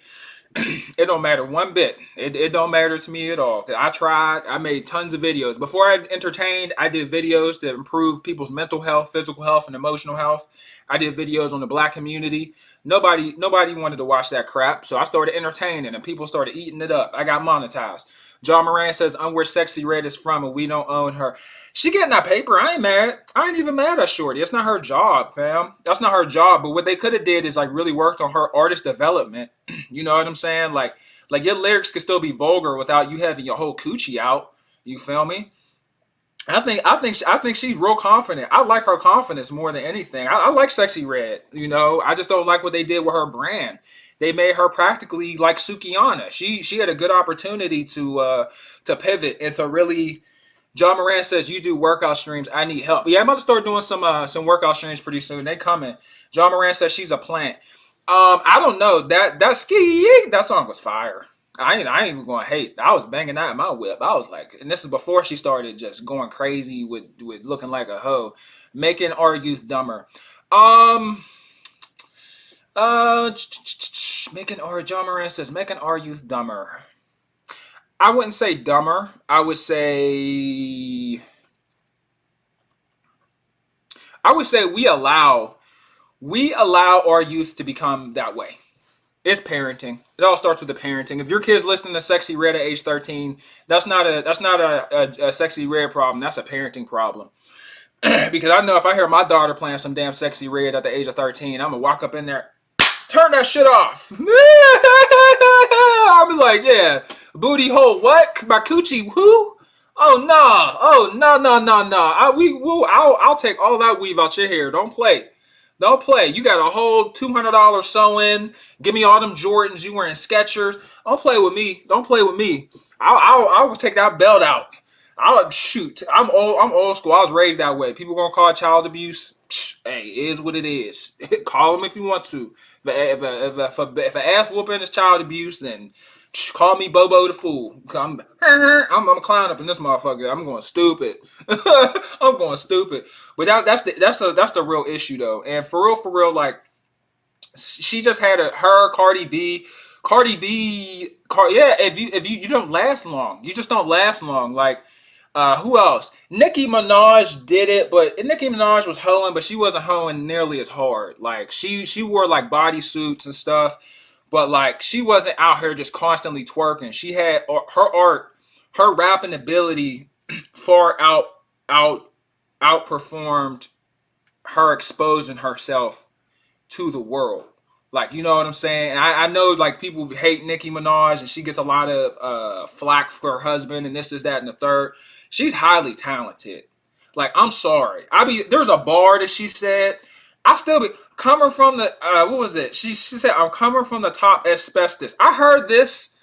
It don't matter one bit. It don't matter to me at all. I tried. I made tons of videos. Before I entertained, I did videos to improve people's mental health, physical health, and emotional health. I did videos on the black community. Nobody wanted to watch that crap. So I started entertaining and people started eating it up. I got monetized. John Moran says, I'm where Sexy Red is from and we don't own her. She getting that paper. I ain't mad. I ain't even mad at Shorty. It's not her job, fam. That's not her job. But what they could have did is like really worked on her artist development. You know what I'm saying? Like your lyrics could still be vulgar without you having your whole coochie out. You feel me? I think she's real confident. I like her confidence more than anything. I like Sexy Red. I just don't like what they did with her brand. They made her practically like Sukihana. She had a good opportunity to pivot and to really. John Moran says, you do workout streams. I need help. Yeah, I'm about to start doing some workout streams pretty soon. They coming. John Moran says she's a plant. I don't know. That ski, that song was fire. I ain't even going to hate. I was banging that in my whip. I was like, and this is before she started just going crazy with looking like a hoe. Making our youth dumber. John Moran says, making our youth dumber. I wouldn't say dumber. I would say we allow our youth to become that way. It's parenting. It all starts with the parenting. If your kid's listening to Sexy Red at age 13, that's not a Sexy Red problem. That's a parenting problem. Because I know if I hear my daughter playing some damn Sexy Red at the age of 13, I'm gonna walk up in there, turn that shit off. I'll be like, yeah, booty hole, what? My coochie, who? Oh no, no. I'll take all that weave out your hair. Don't play. Don't play. You got a whole $200 sew in. Give me all them Jordans. You wearing Skechers. Don't play with me. Don't play with me. I'll take that belt out. I'll shoot. I'm old school. I was raised that way. People gonna call it child abuse. Hey, it is what it is. Call them if you want to. If an ass whooping is child abuse, then call me Bobo the fool. I'm a clown up in this motherfucker. I'm going stupid. I'm going stupid. But that's the real issue though. And for real, like she just had Cardi B. Yeah. If you don't last long, you just don't last long. Like who else? Nicki Minaj did it, but Nicki Minaj was hoeing, but she wasn't hoeing nearly as hard. Like she wore like bodysuits and stuff, but like she wasn't out here just constantly twerking. She had her art, her rapping ability far outperformed her exposing herself to the world. Like, you know what I'm saying? And I know like people hate Nicki Minaj and she gets a lot of flack for her husband and this, that, and the third. She's highly talented. Like, I'm sorry. There's a bar that she said. I still be coming from the what was it? She said, I'm coming from the top asbestos. I heard this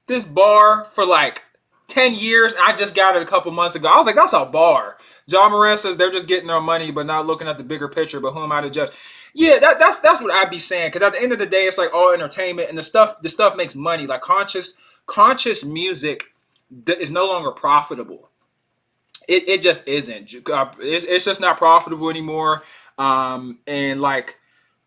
this bar for like 10 years. I just got it a couple months ago. I was like, that's a bar. John Moran says they're just getting their money, but not looking at the bigger picture. But who am I to judge? Yeah, that's what I'd be saying. Because at the end of the day, it's like all entertainment and the stuff makes money. Like conscious music is no longer profitable. It just isn't. It's just not profitable anymore. And like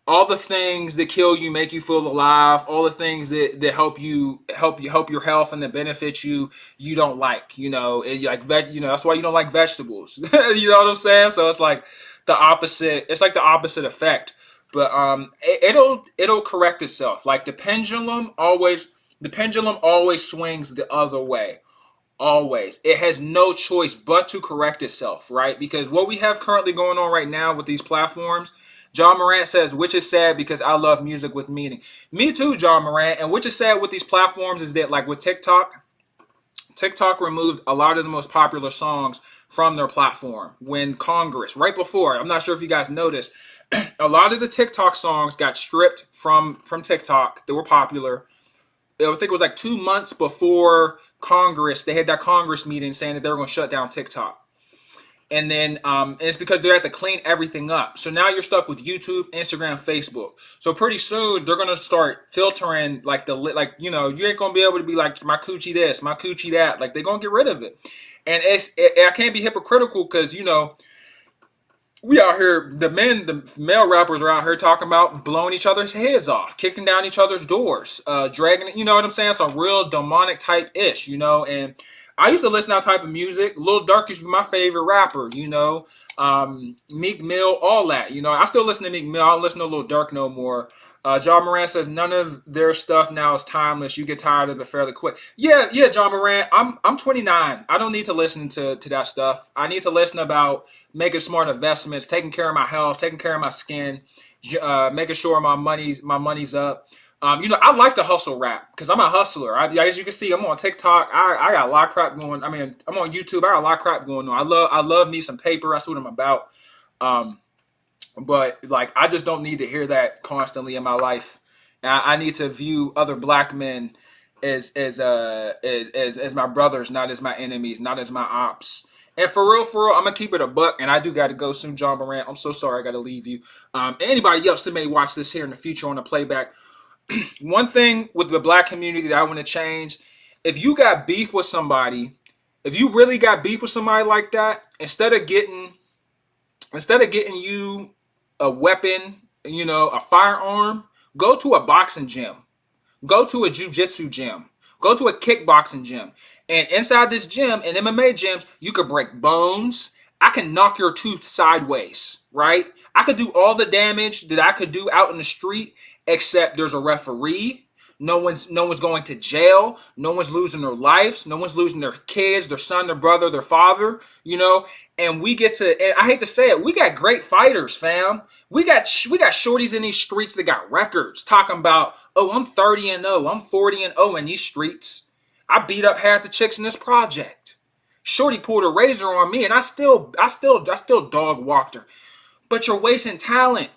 all the things that kill you make you feel alive. All the things that help your health and that benefit you, you don't like. You know, that's why you don't like vegetables. You know what I'm saying? So it's like the opposite. It's like the opposite effect. But it'll correct itself. Like the pendulum always swings the other way. Always. It has no choice but to correct itself, right? Because what we have currently going on right now with these platforms, John Morant says, which is sad because I love music with meaning. Me too, John Morant. And which is sad with these platforms is that like with TikTok removed a lot of the most popular songs from their platform when Congress, right before, I'm not sure if you guys noticed, a lot of the TikTok songs got stripped from TikTok that were popular. I think it was like 2 months before Congress, they had that Congress meeting saying that they were going to shut down TikTok. And then it's because they have to clean everything up. So now you're stuck with YouTube, Instagram, Facebook. So pretty soon they're going to start filtering you ain't going to be able to be like my coochie this, my coochie that. Like they're going to get rid of it. And I can't be hypocritical because, we out here, the male rappers are out here talking about blowing each other's heads off, kicking down each other's doors, dragging, you know what I'm saying? Some real demonic type ish, and I used to listen to that type of music. Lil Durk used to be my favorite rapper, Meek Mill, all that, I still listen to Meek Mill. I don't listen to Lil Durk no more. John Moran says none of their stuff now is timeless. You get tired of it fairly quick. Yeah, John Moran. I'm 29. I don't need to listen to that stuff. I need to listen about making smart investments, taking care of my health, taking care of my skin, making sure my money's up. I like to hustle rap because I'm a hustler. As you can see, I'm on TikTok. I got a lot of crap going. I mean, I'm on YouTube. I got a lot of crap going on. I love me some paper. That's what I'm about. But like, I just don't need to hear that constantly in my life. And I need to view other black men as my brothers, not as my enemies, not as my ops. And for real, I'm gonna keep it a buck. And I do got to go soon, John Morant. I'm so sorry I got to leave you. Anybody else that may watch this here in the future on the playback. One thing with the black community that I want to change: if you got beef with somebody, if you really got beef with somebody like that, instead of getting you a weapon, a firearm, go to a boxing gym, go to a jiu-jitsu gym, go to a kickboxing gym. And inside this gym and MMA gyms, you could break bones. I can knock your tooth sideways, right? I could do all the damage that I could do out in the street, except there's a referee, No one's going to jail. No one's losing their lives. No one's losing their kids, their son, their brother, their father, and we get to, and I hate to say it, we got great fighters, fam. We got shorties in these streets that got records talking about, oh, I'm 30-0, I'm 40-0 in these streets. I beat up half the chicks in this project. Shorty pulled a razor on me and I still dog walked her. But you're wasting talent.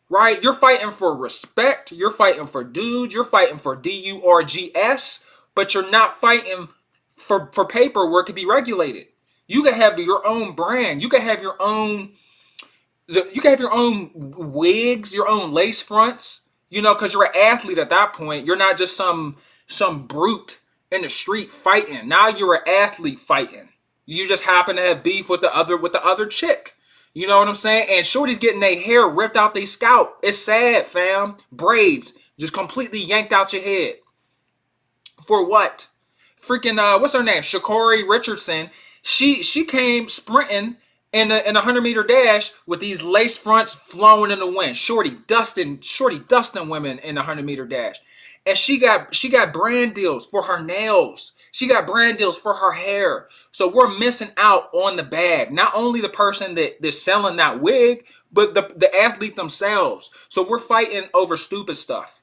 Right? You're fighting for respect. You're fighting for dudes. You're fighting for DURGS, but you're not fighting for paper where it can be regulated. You can have your own brand. You can have your own wigs, your own lace fronts, because you're an athlete at that point. You're not just some brute in the street fighting. Now you're an athlete fighting. You just happen to have beef with the other chick. You know what I'm saying? And shorty's getting their hair ripped out their scalp. It's sad, fam. Braids just completely yanked out your head. For what? Freaking what's her name? Sha'Carri Richardson. She came sprinting in a 100-meter dash with these lace fronts flowing in the wind. Shorty dusting women in the 100-meter dash. And she got brand deals for her nails. She got brand deals for her hair. So we're missing out on the bag. Not only the person that's selling that wig, but the athlete themselves. So we're fighting over stupid stuff.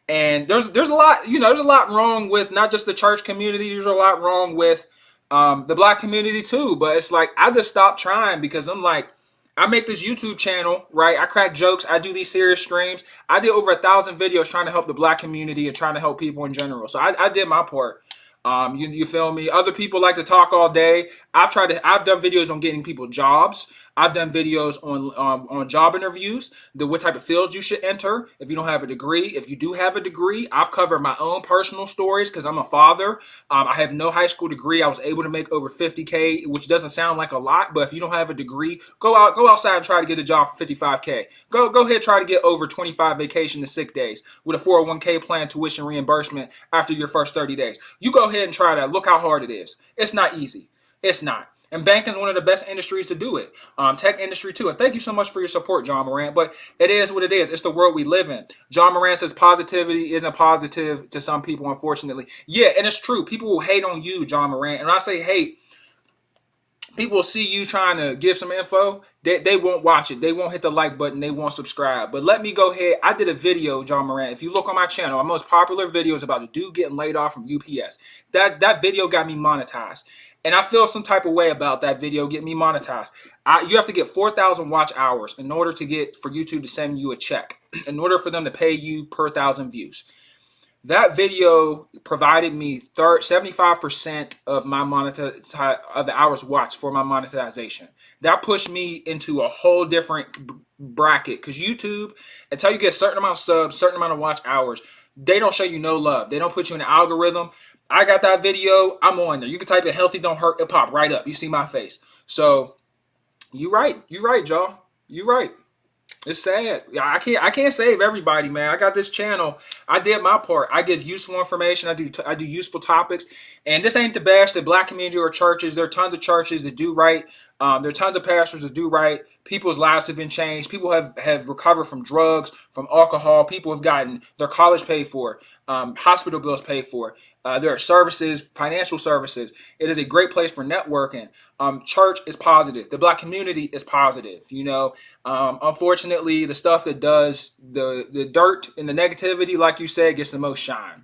And there's a lot, there's a lot wrong with not just the church community. There's a lot wrong with the black community too. But it's like, I just stopped trying because I'm like, I make this YouTube channel, right? I crack jokes. I do these serious streams. I did over 1,000 videos trying to help the black community and trying to help people in general. So I did my part. You feel me? Other people like to talk all day. I've done videos on getting people jobs. I've done videos on job interviews, what type of fields you should enter if you don't have a degree. If you do have a degree, I've covered my own personal stories because I'm a father. I have no high school degree. I was able to make over 50K, which doesn't sound like a lot, but if you don't have a degree, go outside and try to get a job for 55K. Go ahead, try to get over 25 vacation and sick days with a 401K plan, tuition reimbursement after your first 30 days. You go ahead and try that. Look how hard it is. It's not easy. It's not. And banking is one of the best industries to do it. Tech industry too. And thank you so much for your support, John Morant. But it is what it is. It's the world we live in. John Morant says positivity isn't positive to some people, unfortunately. Yeah, and it's true. People will hate on you, John Morant. And when I say hate, people will see you trying to give some info. They won't watch it. They won't hit the like button. They won't subscribe. But let me go ahead. I did a video, John Morant. If you look on my channel, my most popular video is about a dude getting laid off from UPS. That video got me monetized. And I feel some type of way about that video getting me monetized. You have to get 4,000 watch hours in order for YouTube to send you a check, in order for them to pay you per 1,000 views. That video provided me 75% of my of the hours watched for my monetization. That pushed me into a whole different bracket because YouTube, until you get a certain amount of subs, certain amount of watch hours, they don't show you no love. They don't put you in the algorithm. I got that video. I'm on there. You can type in healthy don't hurt. It pop right up. You see my face. So you right. You right, y'all. You right. It's sad. I can't save everybody, man. I got this channel. I did my part. I give useful information. I do useful topics. And this ain't to bash the black community or churches. There are tons of churches that do right. There are tons of pastors that do right. People's lives have been changed. People have recovered from drugs, from alcohol. People have gotten their college paid for, hospital bills paid for. There are services, financial services. It is a great place for networking. Church is positive. The black community is positive. Unfortunately, the stuff that does the dirt and the negativity, like you said, gets the most shine.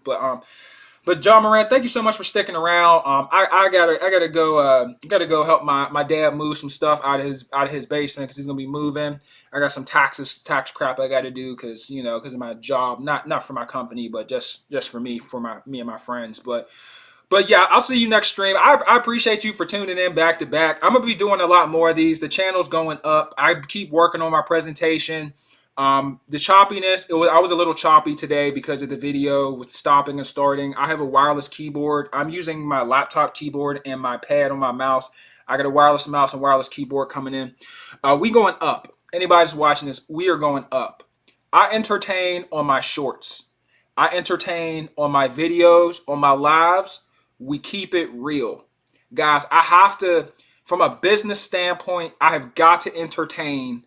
But John Morant, thank you so much for sticking around. I gotta go help my dad move some stuff out of his basement because he's gonna be moving. I got some tax crap I gotta do because of my job, not for my company, but just for me and my friends. But yeah, I'll see you next stream. I appreciate you for tuning in back to back. I'm gonna be doing a lot more of these. The channel's going up. I keep working on my presentation. The choppiness, I was a little choppy today because of the video with stopping and starting. I have a wireless keyboard. I'm using my laptop keyboard and my pad on my mouse. I got a wireless mouse and wireless keyboard coming in. We going up. Anybody's watching this, we are going up. I entertain on my shorts. I entertain on my videos, on my lives. We keep it real. Guys, I have to, from a business standpoint, I have got to entertain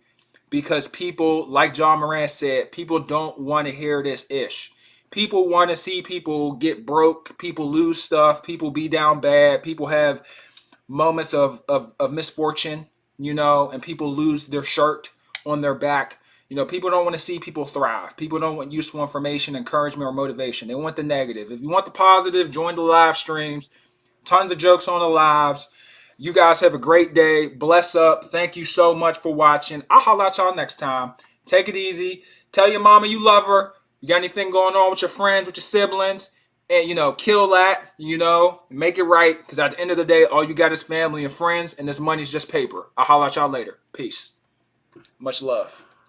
because people, like John Moran said, people don't want to hear this ish. People want to see people get broke, people lose stuff, people be down bad, people have moments of misfortune, you know, and people lose their shirt on their back. You know, people don't want to see people thrive. People don't want useful information, encouragement, or motivation. They want the negative. If you want the positive, join the live streams. Tons of jokes on the lives. You guys have a great day. Bless up. Thank you so much for watching. I'll holler at y'all next time. Take it easy. Tell your mama you love her. You got anything going on with your friends, with your siblings, and, you know, kill that, you know, make it right. Because at the end of the day, all you got is family and friends, and this money's just paper. I'll holler at y'all later. Peace. Much love.